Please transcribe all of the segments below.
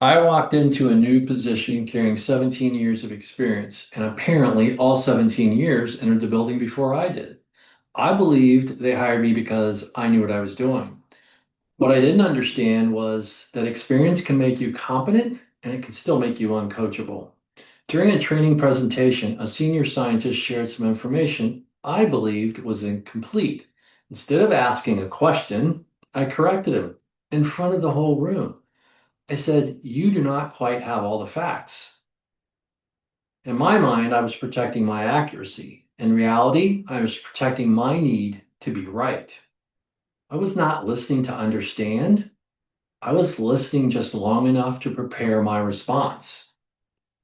I walked into a new position carrying 17 years of experience, and apparently all 17 years entered the building before I did. I believed they hired me because I knew what I was doing. What I didn't understand was that experience can make you competent and it can still make you uncoachable. During a training presentation, a senior scientist shared some information I believed was incomplete. Instead of asking a question, I corrected him in front of the whole room. I said, "You do not quite have all the facts." In my mind, I was protecting my accuracy. In reality, I was protecting my need to be right. I was not listening to understand. I was listening just long enough to prepare my response.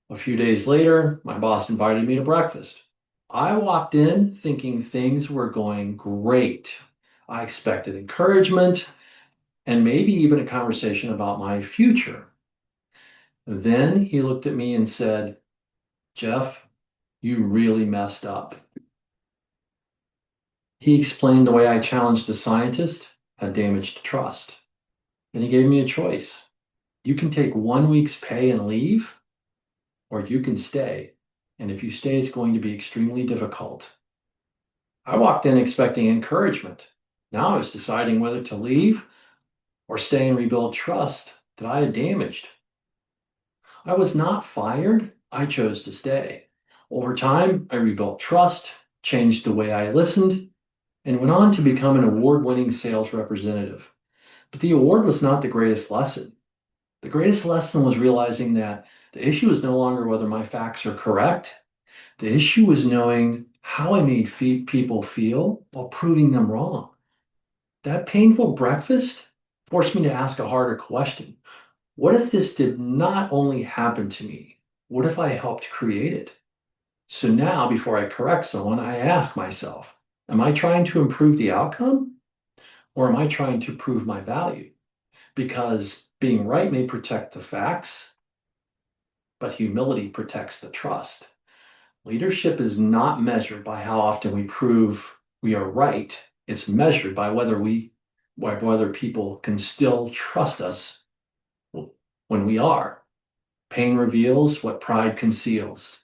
A few days later, my boss invited me to breakfast. I walked in thinking things were going great. I expected encouragement and maybe even a conversation about my future. Then he looked at me and said, "Jeff, you really messed up." He explained the way I challenged the scientist had damaged trust. And he gave me a choice. You can take 1 week's pay and leave, or you can stay. And if you stay, it's going to be extremely difficult. I walked in expecting encouragement. Now I was deciding whether to leave or stay and rebuild trust that I had damaged. I was not fired. I chose to stay. Over time, I rebuilt trust, changed the way I listened, and went on to become an award-winning sales representative. But the award was not the greatest lesson. The greatest lesson was realizing that the issue is no longer whether my facts are correct. The issue is knowing how I made people feel while proving them wrong. That painful breakfast forced me to ask a harder question. What if this did not only happen to me? What if I helped create it? So now, before I correct someone, I ask myself, am I trying to improve the outcome or am I trying to prove my value? Because being right may protect the facts, but humility protects the trust. Leadership is not measured by how often we prove we are right. It's measured by whether people can still trust us when we are. Pain reveals what pride conceals.